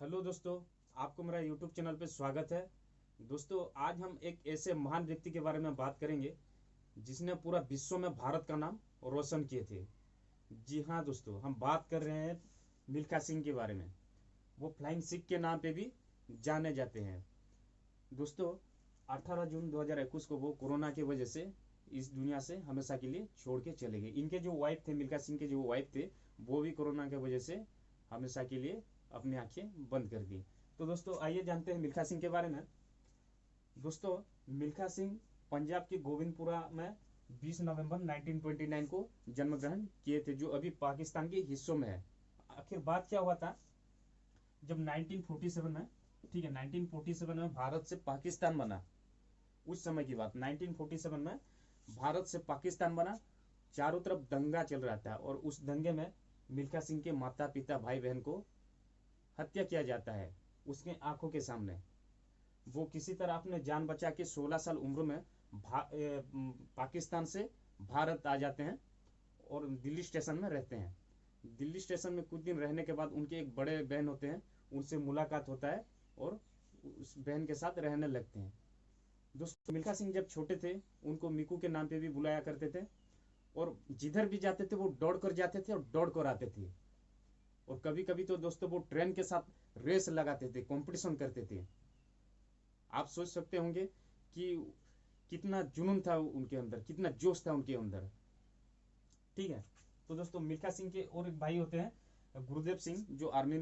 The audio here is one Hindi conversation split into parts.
हेलो दोस्तों, आपको मेरा यूट्यूब चैनल पे स्वागत है। दोस्तों, आज हम एक ऐसे महान व्यक्ति के बारे में बात करेंगे जिसने पूरा विश्व में भारत का नाम रोशन किए थे। जी हाँ दोस्तों, हम बात कर रहे हैं मिल्खा सिंह के बारे में। वो फ्लाइंग सिख के नाम पे भी जाने जाते हैं। दोस्तों, 18 जून 2021 को वो कोरोना की वजह से इस दुनिया से हमेशा के लिए छोड़ के चले गए। इनके जो वाइफ थे, मिल्खा सिंह के जो वाइफ थे, वो भी कोरोना की वजह से हमेशा के लिए अपनी आंखें बंद कर दी। तो दोस्तों, आइए जानते हैं मिल्खा सिंह के बारे में। दोस्तों, मिल्खा सिंह पंजाब के गोविंदपुरा में 20 नवंबर 1929 को जन्म ग्रहण किए थे, जो अभी पाकिस्तान के हिस्सों में है। आखिर बात क्या हुआ था, जब 1947 में, ठीक है, 1947 में भारत से पाकिस्तान बना। उस समय की बात, 1947 में भारत से पाकिस्तान बना। चारों तरफ दंगा चल रहा था और उस दंगे में मिल्खा सिंह के माता पिता भाई बहन को हत्या किया जाता है उसके आंखों के सामने। वो किसी तरह अपने जान बचा के 16 साल उम्र में पाकिस्तान से भारत आ जाते हैं और दिल्ली स्टेशन में रहते हैं। दिल्ली स्टेशन में कुछ दिन रहने के बाद उनके एक बड़े बहन होते हैं, उनसे मुलाकात होता है और उस बहन के साथ रहने लगते हैं। दोस्तों, मिल्खा सिंह जब छोटे थे उनको मिकू के नाम पे भी बुलाया करते थे और जिधर भी जाते थे वो दौड़ कर जाते थे और दौड़ कर आते थे। और कभी कभी तो दोस्तों वो ट्रेन के साथ रेस लगाते थे, कंपटीशन करते थे। आप सोच सकते होंगे कि कितना जुनून था उनके अंदर, कितना जोश था उनके अंदर। ठीक है। तो दोस्तों, मिल्खा सिंह के और एक भाई होते हैं गुरुदेव सिंह, जो आर्मी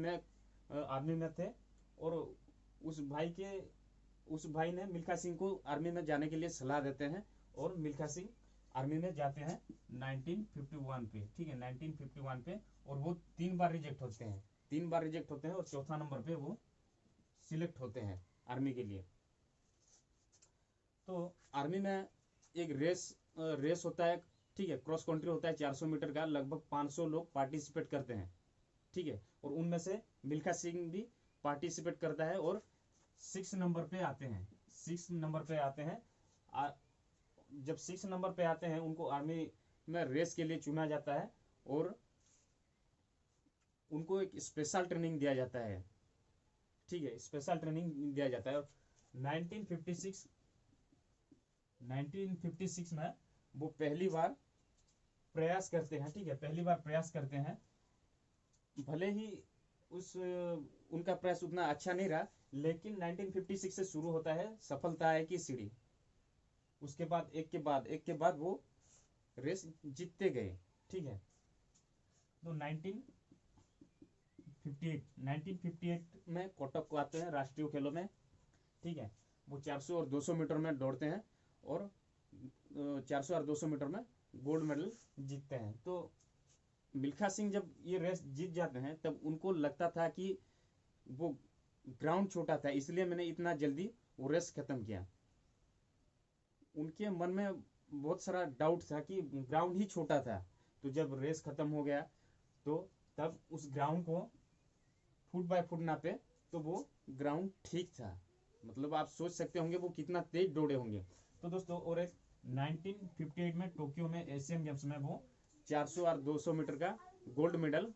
में थे। और उस भाई के उस भाई ने मिल्खा सिंह को आर्मी में जाने के लिए सलाह देते हैं और मिल्खा सिंह आर्मी में जाते हैं 1951 पे। ठीक है, 1951 पे। और वो 3 बार रिजेक्ट होते हैं, 3 बार रिजेक्ट होते हैं और चौथा नंबर पे वो सिलेक्ट होते हैं आर्मी के लिए। तो आर्मी में एक रेस होता है। ठीक है, क्रॉस कंट्री होता है 400 मीटर का। लगभग 500 लोग पार्टिसिपेट करते हैं। ठीक है, और उनमें से मिल्खा सिंह भी पार्टिसिपेट करता है और 6 नंबर पे आते हैं। 6 नंबर पे आते हैं। जब 6 नंबर पे आते हैं उनको आर्मी में रेस के लिए चुना जाता है और उनको एक स्पेशल ट्रेनिंग दिया जाता है। ठीक है, स्पेशल ट्रेनिंग दिया जाता है। 1956 1956 में वो पहली बार प्रयास करते हैं। ठीक है, पहली बार प्रयास करते हैं। भले ही उस उनका प्रयास उतना अच्छा नहीं रहा, लेकिन 1956 से शुरू होता है सफलता की सीढ़ी। उसके बाद एक के बाद वो रेस जीतते गए। ठीक है। तो 1958 में कोटक को आते हैं राष्ट्रीय खेलों में। ठीक है, वो 400 और 200 मीटर में दौड़ते हैं और 400 और 200 मीटर में गोल्ड मेडल जीतते हैं। तो मिल्खा सिंह जब ये रेस जीत जाते हैं तब उनको लगता था कि वो ग्राउंड छोटा था, इसलिए मैंने इतना जल्दी वो रेस खत्म किया। उनके मन में बहुत सारा डाउट था कि ग्राउंड ही छोटा था। तो जब रेस खत्म हो गया तो तब उस ग्राउंड को फुट बाय फुट नापे तो वो ग्राउंड ठीक था। मतलब आप सोच सकते होंगे वो कितना तेज दौड़े होंगे। तो दोस्तों, और एक 1958 में टोक्यो में एशियन गेम्स में वो 400 और 200 मीटर का गोल्ड मेडल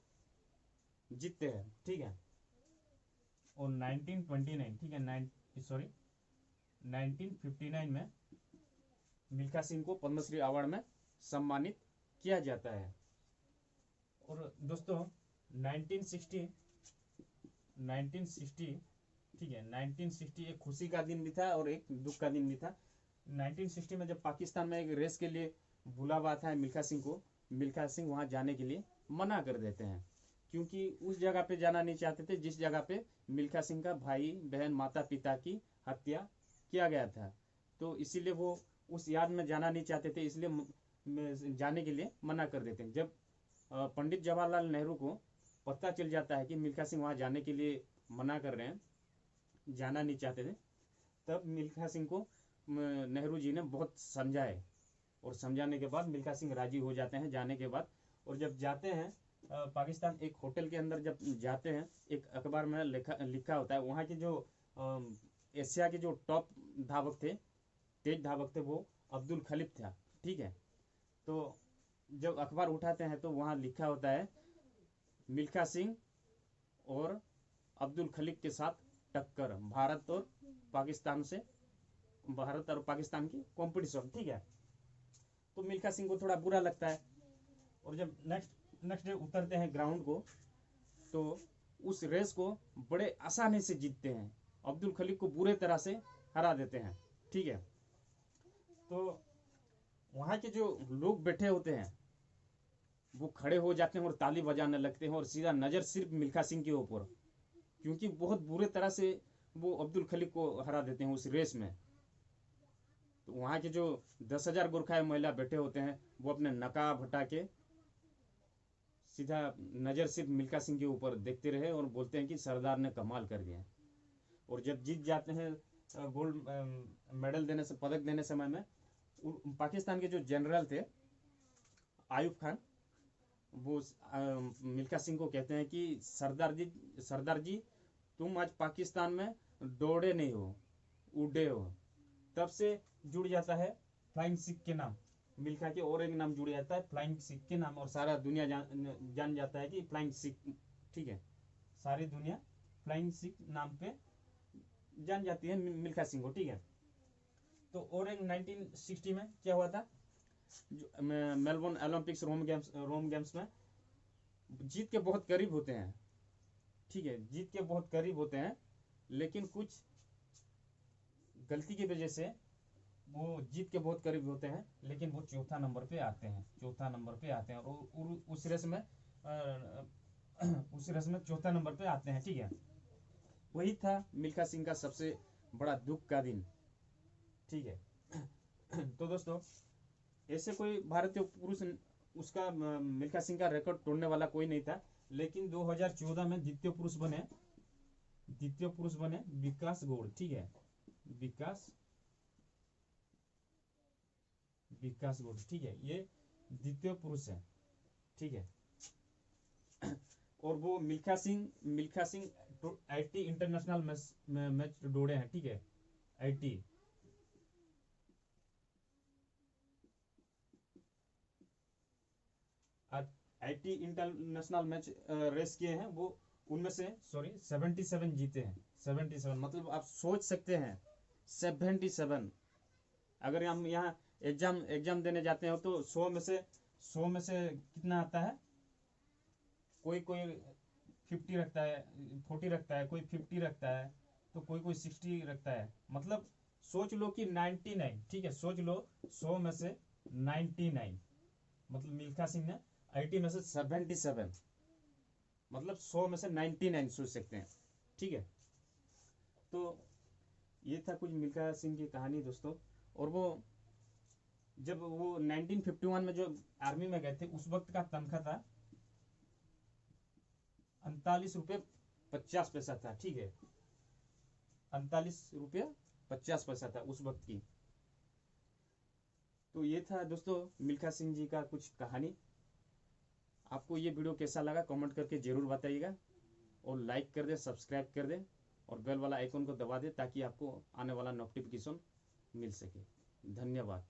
जीतते हैं। ठीक है। और 1929, ठीक है, सॉरी, 1959 में मिल्खा सिंह को पद्मश्री अवार्ड में सम्मानित किया जाता है। और दोस्तों, 1960 1960, ठीक है, 1960 एक खुशी का दिन भी था और एक दुख का दिन भी था। 1960 में जब पाकिस्तान में एक रेस के लिए बुलावा आता है मिल्खा सिंह को, मिल्खा सिंह वहां जाने के लिए मना कर देते हैं, क्योंकि उस जगह पे जाना नहीं चाहते थे जिस जगह पे मिल्खा सिंह का भाई बहन माता पिता की हत्या किया गया था। तो इसीलिए वो उस याद में जाना नहीं चाहते थे, इसलिए जाने के लिए मना कर देते हैं। जब पंडित जवाहरलाल नेहरू को पता चल जाता है कि मिल्खा सिंह वहां जाने के लिए मना कर रहे हैं, जाना नहीं चाहते थे, तब मिल्खा सिंह को नेहरू जी ने बहुत समझाए और समझाने के बाद मिल्खा सिंह राजी हो जाते हैं जाने के बाद। और जब जाते हैं पाकिस्तान, एक होटल के अंदर जब जाते हैं, एक अखबार में लिखा होता है वहाँ के जो एशिया के जो टॉप धावक थे, तेज धावक थे, वो अब्दुल खलीफ था। ठीक है। तो जब अखबार उठाते हैं तो वहाँ लिखा होता है मिल्खा सिंह और अब्दुल खलीक के साथ टक्कर, भारत और पाकिस्तान की कंपटीशन, ठीक है। तो मिल्खा सिंह को थोड़ा बुरा लगता है, और जब नेक्स्ट डे उतरते हैं ग्राउंड को, तो उस रेस को बड़े आसानी से जीतते हैं, अब्दुल खलीक को बुरे तरह से हरा देते हैं, ठीक है। तो वहाँ के जो लोग बैठे होते हैं वो खड़े हो जाते हैं और ताली बजाने लगते हैं, और सीधा नज़र सिर्फ मिल्खा सिंह के ऊपर, क्योंकि बहुत बुरे तरह से वो अब्दुल खलीक को हरा देते हैं उस रेस में। तो वहाँ के जो 10,000 गोरखा महिला बैठे होते हैं वो अपने नकाब हटा के सीधा नज़र सिर्फ मिल्खा सिंह के ऊपर देखते रहे और बोलते हैं कि सरदार ने कमाल कर दिया। और जब जीत जाते हैं गोल्ड मेडल देने से, पदक देने समय में, पाकिस्तान के जो जनरल थे आयुब खान, वो मिल्खा सिंह को कहते हैं कि सरदार जी तुम आज पाकिस्तान में दौड़े नहीं हो, उड़े हो। तब से जुड़ जाता है फ्लाइंग सिख के नाम, मिल्खा के और एक नाम जुड़ जाता है फ्लाइंग सिख के नाम, और सारा दुनिया जान जाता है कि फ्लाइंग सिख, ठीक है, सारी दुनिया फ्लाइंग सिख नाम पे जान जाती है मिल्खा सिंह को, ठीक है। तो और एक 1960 में क्या हुआ था, मेलबोर्न ओलंपिक्स रोम गेम्स में जीत के बहुत करीब होते हैं, ठीक है, जीत के बहुत करीब होते हैं, लेकिन कुछ गलती की वजह से वो जीत के बहुत करीब होते हैं, लेकिन वो चौथा नंबर पे आते हैं, और उस रेस में चौथा नंबर पे आते हैं, ठीक है। वही था मिल्खा सिंह का सबसे बड़ा दुख का दिन, ठीक है। तो दोस्तों, ऐसे कोई भारतीय पुरुष उसका मिल्खा सिंह का रिकॉर्ड तोड़ने वाला कोई नहीं था, लेकिन 2014 में द्वितीय पुरुष बने विकास गौड़, ठीक है, विकास गौड़, ठीक है, ये द्वितीय पुरुष है, ठीक है। और वो मिल्खा सिंह 80 इंटरनेशनल मैच दौड़े हैं, ठीक है, 80 इंटरनेशनल मैच रेस किए हैं वो, उनमें से 77 जीते हैं, 77, मतलब आप सोच सकते हैं 77। अगर हम यहाँ एग्जाम देने जाते हो तो 100 में से कितना आता है, कोई 50 रखता है, 40 रखता है, कोई 50 रखता है, तो कोई 60 रखता है, मतलब सोच लो कि 99, ठीक है, सोच लो 100 में से 99, मतलब मिल्खा सिंह ने 80 में से 77, मतलब 100 में से 99 सोच सकते हैं, ठीक है। तो ये था कुछ मिल्खा सिंह की कहानी दोस्तों। और वो जब वो 1951 में जो आर्मी में गए थे, उस वक्त का तनख्वाह था 39 रुपये 50 पैसा था, ठीक है, 39 रुपये 50 पैसा था उस वक्त की। तो ये था दोस्तों मिल्खा सिंह जी का कुछ कहानी। आपको ये वीडियो कैसा लगा कमेंट करके ज़रूर बताइएगा, और लाइक कर दे, सब्सक्राइब कर दे, और बेल वाला आइकन को दबा दे, ताकि आपको आने वाला नोटिफिकेशन मिल सके। धन्यवाद।